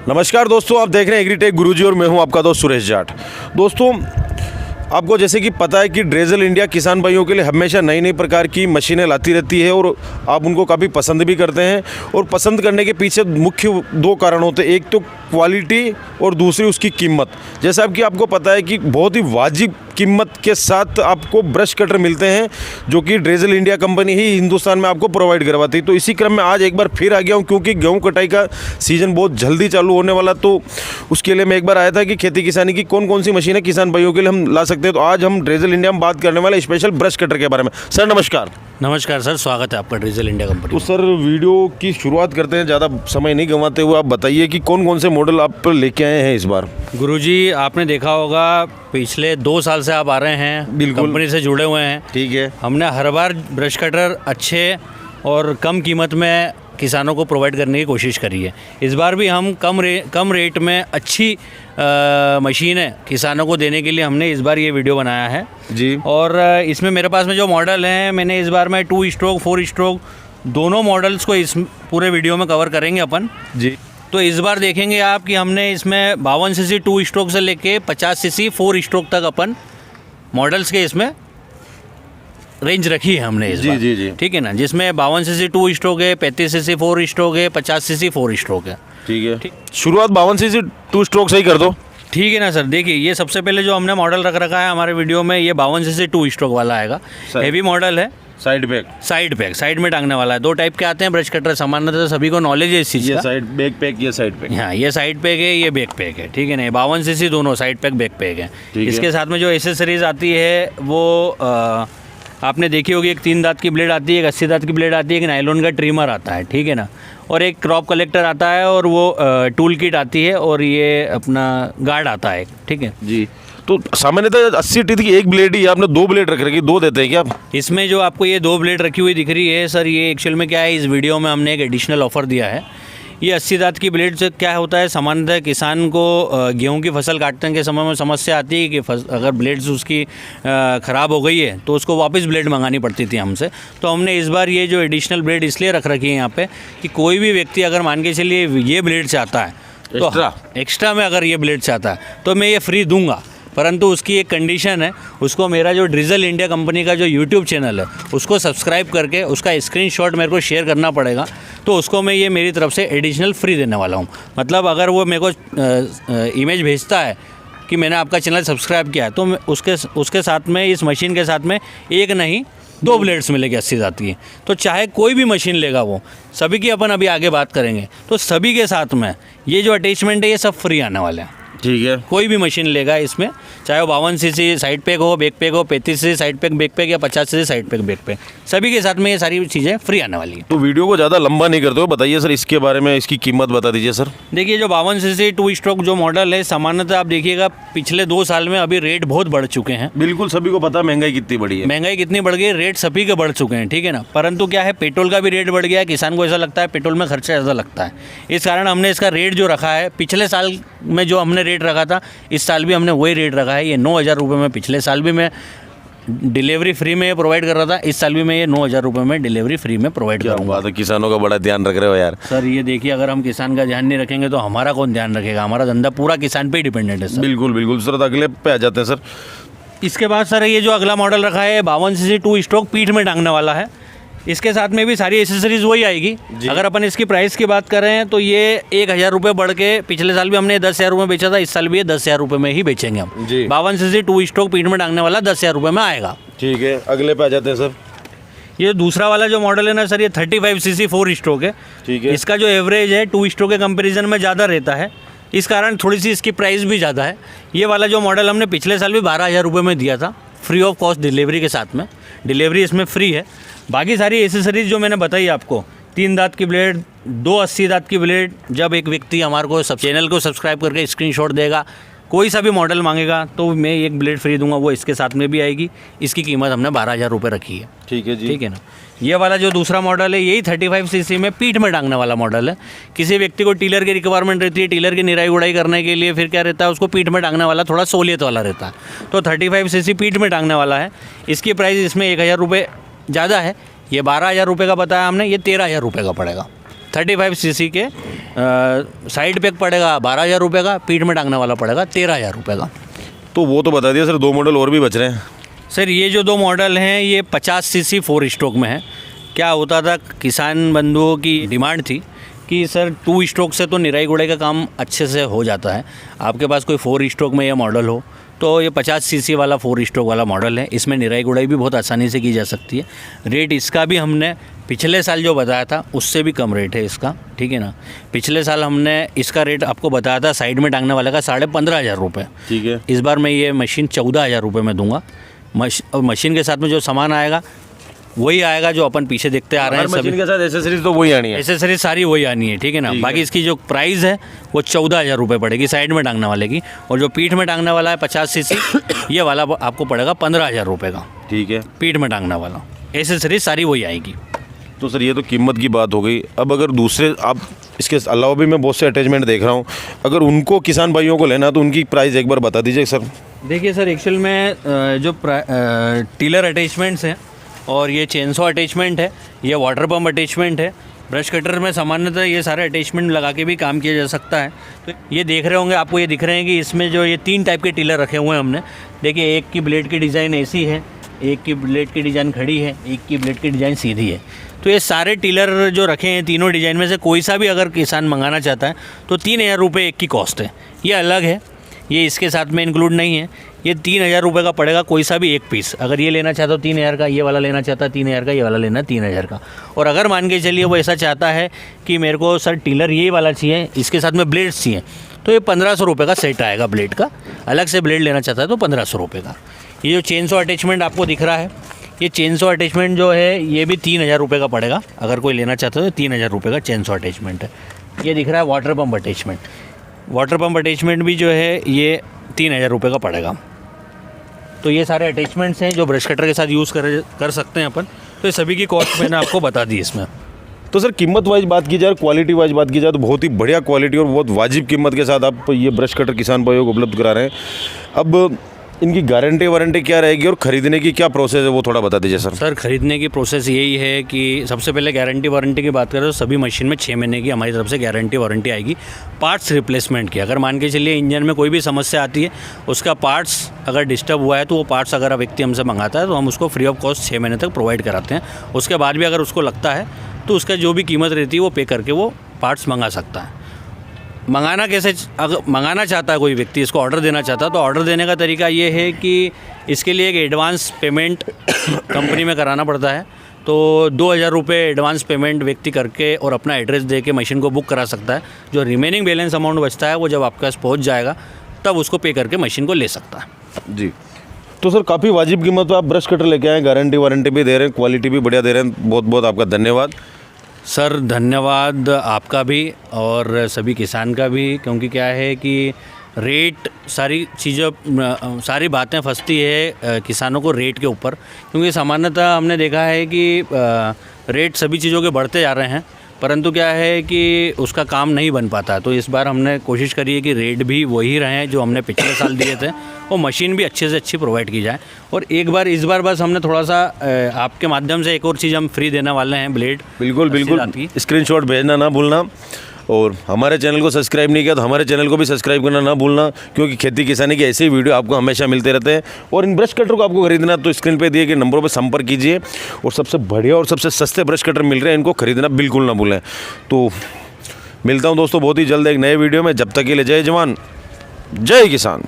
नमस्कार दोस्तों, आप देख रहे हैं एग्रीटेक गुरुजी और मैं हूं आपका दोस्त सुरेश जाट। दोस्तों, आपको जैसे कि पता है कि ड्रेजल इंडिया किसान भाइयों के लिए हमेशा नई नई प्रकार की मशीनें लाती रहती है और आप उनको काफ़ी पसंद भी करते हैं। और पसंद करने के पीछे मुख्य दो कारण होते हैं, एक तो क्वालिटी और दूसरी उसकी कीमत। जैसा कि आपको पता है कि बहुत ही वाजिब कीमत के साथ आपको ब्रश कटर मिलते हैं जो कि ड्रेजल इंडिया कंपनी ही हिंदुस्तान में आपको प्रोवाइड करवाती है। तो इसी क्रम में आज एक बार फिर आ गया हूँ, क्योंकि गेहूँ कटाई का सीज़न बहुत जल्दी चालू होने वाला, तो उसके लिए मैं एक बार आया था कि खेती किसानी की कौन कौन सी मशीनें किसान भाइयों के लिए हम ला सकते हैं। तो आज हम ड्रेजल इंडिया में बात करने वाले स्पेशल ब्रश कटर के बारे में। सर नमस्कार। नमस्कार सर, स्वागत है आपका ड्रेजल इंडिया कंपनी। तो सर वीडियो की शुरुआत करते हैं, ज़्यादा समय नहीं गंवाते हुए आप बताइए कि कौन कौन से मॉडल आप लेके आए हैं इस बार। गुरुजी, आपने देखा होगा पिछले 2 साल से आप आ रहे हैं, बिल्कुल कंपनी से जुड़े हुए हैं। ठीक है। हमने हर बार ब्रश कटर अच्छे और कम कीमत में किसानों को प्रोवाइड करने की कोशिश करी है। इस बार भी हम कम रेट में अच्छी मशीनें किसानों को देने के लिए हमने इस बार ये वीडियो बनाया है जी। और इसमें मेरे पास में जो मॉडल हैं, मैंने इस बार में 2 स्ट्रोक 4 स्ट्रोक दोनों मॉडल्स को इस पूरे वीडियो में कवर करेंगे अपन जी। तो इस बार देखेंगे आप कि हमने इसमें 52 सीसी 2 स्ट्रोक से लेके 50 सीसी 4 स्ट्रोक तक अपन मॉडल्स के इसमें रेंज रखी है हमने इस बार। जी। ठीक है ना, जिसमें 52 सीसी 2 स्ट्रोक है, 35 सीसी 4 स्ट्रोक है, 50 सीसी 4 स्ट्रोक है। ठीक है। शुरुआत 52 सीसी 2 स्ट्रोक से ही कर दो। ठीक है ना सर। देखिए, ये सबसे पहले जो हमने मॉडल रख रखा है हमारे वीडियो में, ये 52 सीसी 2 स्ट्रोक वाला आएगा। हेवी मॉडल है। साइड में टांगने वाला है। 2 टाइप के आते हैं ब्रश कटर, सामान्यतः सभी को नॉलेज है इस चीज़ का। साइड बैक पैक, ये साइड पैक। हाँ, ये साइड पैक है, ये बैक पैक है। ठीक है ना, 52 सीसी दोनों साइड पैक बैक पैक है। इसके साथ में जो एसेसरीज आती है वो आपने देखी होगी, एक 3 दांत की ब्लेड आती है, एक 80 दांत की ब्लेड आती है, एक नायलॉन का ट्रिमर आता है। ठीक है ना, और एक क्रॉप कलेक्टर आता है और वो टूल किट आती है और ये अपना गार्ड आता है। ठीक है जी। तो सामान्यतः 80 टीथ की एक ब्लेड ही, आपने 2 ब्लेड रख रखी, 2 देते हैं क्या आप? इसमें जो आपको ये 2 ब्लेड रखी हुई दिख रही है सर, ये एक्चुअल में क्या है, इस वीडियो में हमने एक एडिशनल ऑफर दिया है। ये 80 दांत की ब्लेड से क्या होता है, सामान्यतः किसान को गेहूं की फसल काटने के समय में समस्या आती है कि अगर ब्लेड्स उसकी ख़राब हो गई है तो उसको वापस ब्लेड मंगानी पड़ती थी हमसे। तो हमने इस बार ये जो एडिशनल ब्लेड इसलिए रख रखी है यहाँ पे कि कोई भी व्यक्ति अगर मान के चलिए ये ब्लेड से आता है तो एक्स्ट्रा में अगर ये ब्लेड से आता है तो मैं ये फ्री दूंगा, परंतु उसकी एक कंडीशन है, उसको मेरा जो ड्रेजल इंडिया कंपनी का जो यूट्यूब चैनल है उसको सब्सक्राइब करके उसका स्क्रीनशॉट मेरे को शेयर करना पड़ेगा। तो उसको मैं ये मेरी तरफ से एडिशनल फ्री देने वाला हूँ। मतलब अगर वो मेरे को इमेज भेजता है कि मैंने आपका चैनल सब्सक्राइब किया है तो उसके साथ में, इस मशीन के साथ में एक नहीं 2 ब्लेड्स मिलेगी 80 दांत की। तो चाहे कोई भी मशीन लेगा, वो सभी की अपन अभी आगे बात करेंगे, तो सभी के साथ में ये जो अटैचमेंट है ये सब फ्री आने वाले हैं। ठीक है। कोई भी मशीन लेगा इसमें, चाहे वो 52 सीसी साइड पैक हो, बैक पैक हो, 35 CC side pack back pack या 50 CC side pack back pack, सभी के साथ में ये सारी चीज़ें फ्री आने वाली है। तो वीडियो को ज़्यादा लंबा नहीं करते हो, बताइए सर इसके बारे में, इसकी कीमत बता दीजिए सर। देखिए, जो 52 सीसी 2 स्ट्रोक जो मॉडल है, सामान्यतः आप देखिएगा पिछले 2 साल में अभी रेट बहुत बढ़ चुके हैं। बिल्कुल, सभी को पता है महंगाई कितनी बढ़ी है। महंगाई कितनी बढ़ गई, रेट सभी के बढ़ चुके हैं। ठीक है ना, परंतु क्या है, पेट्रोल का भी रेट बढ़ गया है। किसान को ऐसा लगता है पेट्रोल में खर्चा ज़्यादा लगता है, इस कारण हमने इसका रेट जो रखा है, पिछले साल में जो हमने रेट रखा था इस साल भी हमने वही रेट रखा है। ये 9,000 रुपये में, पिछले साल भी मैं डिलीवरी फ्री में प्रोवाइड कर रहा था, इस साल भी मैं ये 9,000 रुपये में डिलीवरी फ्री में प्रोवाइड करूँगा। तो किसानों का बड़ा ध्यान रख रहे हो यार। सर ये देखिए, अगर हम किसान का ध्यान नहीं रखेंगे तो हमारा कौन ध्यान रखेगा? हमारा धंधा पूरा किसान पे ही डिपेंडेंट है सर। बिल्कुल सर। अगले पे आ जाते हैं सर। इसके बाद सर ये जो अगला मॉडल रखा है 52 सीसी 2 स्ट्रोक पीठ में टांगने वाला है। इसके साथ में भी सारी एसेसरीज वही आएगी। अगर अपन इसकी प्राइस की बात करें तो ये 1,000 रुपये बढ़ के, पिछले साल भी हमने 10,000 रुपये बेचा था, इस साल भी ये 10,000 रुपये में ही बेचेंगे हम। 52 सीसी 2 स्ट्रोक पीठ में टांगने वाला 10,000 रुपये में आएगा। ठीक है, अगले पे आ जाते हैं सर। ये दूसरा वाला जो मॉडल है ना सर, ये 35 सीसी 4 स्ट्रोक है। ठीक है। इसका जो एवरेज है 2 स्ट्रोक के कंपेरिजन में ज़्यादा रहता है, इस कारण थोड़ी सी इसकी प्राइस भी ज़्यादा है। ये वाला जो मॉडल हमने पिछले साल भी 12,000 रुपये में दिया था, फ्री ऑफ कॉस्ट डिलीवरी के साथ में। डिलीवरी इसमें फ्री है। बाकी सारी एसेसरीज जो मैंने बताई आपको, 3 दांत की ब्लेड, 2 80 दांत की ब्लेड, जब एक व्यक्ति हमारे को चैनल को सब्सक्राइब करके स्क्रीनशॉट देगा, कोई सा भी मॉडल मांगेगा तो मैं एक ब्लेड फ्री दूंगा, वो इसके साथ में भी आएगी। इसकी कीमत हमने 12,000 रुपये रखी है। ठीक है जी। ठीक है ना। ये वाला जो दूसरा मॉडल है यही 35 सीसी में पीठ में टांगने वाला मॉडल है। किसी व्यक्ति को टीलर की रिक्वायरमेंट रहती है, टीलर की निराई गुड़ाई करने के लिए, फिर क्या रहता है, उसको पीठ में टांगने वाला थोड़ा सहूलियत वाला रहता है। तो 35 सीसी पीठ में टांगने वाला है। इसकी प्राइस इसमें 1,000 रुपये ज़्यादा है। ये 12,000 रुपये का बताया हमने, ये 13,000 रुपये का पड़ेगा। 35 सीसी के साइड पैक पड़ेगा 12,000 रुपये का, पीठ में टांगने वाला पड़ेगा 13,000 रुपये का। तो वो तो बता दिया सर, 2 मॉडल और भी बच रहे हैं। सर ये जो 2 मॉडल हैं ये 50 सीसी 4 स्ट्रोक में है। क्या होता था, किसान बंधुओं की डिमांड थी कि सर 2 स्ट्रोक से तो निराई गुड़ाई का काम अच्छे से हो जाता है, आपके पास कोई 4 स्ट्रोक में यह मॉडल हो, तो ये 50 सीसी वाला 4 स्ट्रोक वाला मॉडल है। इसमें निराई गुड़ाई भी बहुत आसानी से की जा सकती है। रेट इसका भी हमने पिछले साल जो बताया था उससे भी कम रेट है इसका, ठीक है ना। पिछले साल हमने इसका रेट आपको बताया था साइड में टांगने वाले का 15,500 रुपये, ठीक है। इस बार मैं ये मशीन 14,000 रुपये में दूंगा। मशीन के साथ में जो सामान आएगा वही आएगा जो अपन पीछे देखते आ रहे हैं। मशीन के साथ एसेसरीज तो वही आनी है, एसेसरीज सारी वही आनी है, ठीक है ना। बाकी इसकी जो प्राइस है वो 14,000 रुपये पड़ेगी साइड में टांगने वाले की, और जो पीठ में टांगने वाला है 50 सीसी ये वाला आपको पड़ेगा 15,000 रुपये का, ठीक है। पीठ में टांगने वाला। एसेसरीज सारी वही आएगी। तो सर ये तो कीमत की बात हो गई। अब अगर दूसरे आप इसके अलावा भी मैं बहुत से अटैचमेंट देख रहा हूँ, अगर उनको किसान भाइयों को लेना तो उनकी प्राइस एक बार बता दीजिए सर। देखिए सर, एक्चुअल में जो टीलर अटैचमेंट्स हैं और ये चेनसॉ अटैचमेंट है, ये वाटर पम्प अटैचमेंट है, ब्रश कटर में सामान्यतः ये सारे अटैचमेंट लगा के भी काम किया जा सकता है। तो ये देख रहे होंगे, आपको ये दिख रहे हैं कि इसमें जो ये 3 टाइप के टीलर रखे हुए हैं हमने। देखिए, एक की ब्लेड की डिज़ाइन ऐसी है, एक की ब्लेड की डिज़ाइन खड़ी है, एक की ब्लेड की डिज़ाइन सीधी है। तो ये सारे टीलर जो रखे हैं तीनों डिज़ाइन में से कोई सा भी अगर किसान मंगाना चाहता है तो 3,000 रुपये एक की कॉस्ट है। ये अलग है, ये इसके साथ में इंक्लूड नहीं है। ये 3,000 रुपये का पड़ेगा कोई सा भी एक पीस। अगर ये लेना चाहता हो 3,000 का, ये वाला लेना चाहता है 3,000 का, ये वाला लेना 3,000 का। और अगर मान के चलिए वो ऐसा चाहता है कि मेरे को सर टीलर ये वाला चाहिए, इसके साथ में ब्लेड्स चाहिए, तो ये 1,500 रुपये का सेट आएगा ब्लेड का। अलग से ब्लेड लेना चाहता है तो 1,500 रुपये का। ये जो चेनसॉ अटैचमेंट आपको दिख रहा है, ये चेनसॉ अटैचमेंट जो है ये भी 3,000 रुपये का पड़ेगा। अगर कोई लेना चाहता है तो 3,000 रुपये का चेनसॉ अटैचमेंट है। ये दिख रहा है water pump attachment. Water pump attachment भी जो है ये 3,000 रुपये का पड़ेगा। तो ये सारे अटैचमेंट्स हैं जो ब्रश कटर के साथ यूज़ कर सकते हैं अपन। तो ये सभी की कॉस्ट मैंने आपको बता दी इसमें। तो सर कीमत वाइज बात की जाए, क्वालिटी वाइज बात की जाए तो बहुत ही बढ़िया क्वालिटी और बहुत वाजिब कीमत के साथ आप ये ब्रश कटर किसान भाइयों को उपलब्ध करा रहे हैं। अब इनकी गारंटी वारंटी क्या रहेगी और ख़रीदने की क्या प्रोसेस है वो थोड़ा बता दीजिए सर। सर खरीदने की प्रोसेस यही है कि सबसे पहले गारंटी वारंटी की बात करें तो सभी मशीन में 6 महीने की हमारी तरफ से गारंटी वारंटी आएगी। पार्ट्स रिप्लेसमेंट की, अगर मान के चलिए इंजन में कोई भी समस्या आती है, उसका पार्ट्स अगर डिस्टर्ब हुआ है तो वो पार्ट्स अगर व्यक्ति हमसे मंगाता है तो हम उसको फ्री ऑफ कॉस्ट 6 महीने तक प्रोवाइड कराते हैं। उसके बाद भी अगर उसको लगता है तो उसका जो भी कीमत रहती है वो पे करके वो पार्ट्स मंगा सकता है। मंगाना कैसे, अगर मंगाना चाहता है कोई व्यक्ति, इसको ऑर्डर देना चाहता है तो ऑर्डर देने का तरीका ये है कि इसके लिए एक एडवांस पेमेंट कंपनी में कराना पड़ता है। तो 2,000 रुपये एडवांस पेमेंट व्यक्ति करके और अपना एड्रेस दे के मशीन को बुक करा सकता है। जो रिमेनिंग बैलेंस अमाउंट बचता है वो जब आपके पास पहुंच जाएगा तब उसको पे करके मशीन को ले सकता है। जी, तो सर काफ़ी वाजिब कीमत पर आप ब्रश कटर लेके आए, गारंटी वारंटी भी दे रहे हैं, क्वालिटी भी बढ़िया दे रहे हैं। बहुत बहुत आपका धन्यवाद सर। धन्यवाद आपका भी और सभी किसान का भी, क्योंकि क्या है कि रेट सारी चीज़ें सारी बातें फंसती है किसानों को रेट के ऊपर, क्योंकि सामान्यतः हमने देखा है कि रेट सभी चीज़ों के बढ़ते जा रहे हैं, परंतु क्या है कि उसका काम नहीं बन पाता। तो इस बार हमने कोशिश करी है कि रेट भी वही रहें जो हमने पिछले साल दिए थे, और मशीन भी अच्छे से अच्छी प्रोवाइड की जाए। और एक बार इस बार बस हमने थोड़ा सा आपके माध्यम से एक और चीज़ हम फ्री देने वाले हैं, ब्लेड। बिल्कुल बिल्कुल, स्क्रीनशॉट भेजना ना भूलना। और हमारे चैनल को सब्सक्राइब नहीं किया तो हमारे चैनल को भी सब्सक्राइब करना ना भूलना, क्योंकि खेती किसानी के ऐसे ही वीडियो आपको हमेशा मिलते रहते हैं। और इन ब्रश कटर को आपको खरीदना तो स्क्रीन पे दिए गए नंबरों पर संपर्क कीजिए, और सबसे बढ़िया और सबसे सस्ते ब्रश कटर मिल रहे हैं, इनको खरीदना बिल्कुल ना भूलें। तो मिलता हूँ दोस्तों बहुत ही जल्द एक नए वीडियो में। जब तक के लिए जय जवान जय किसान।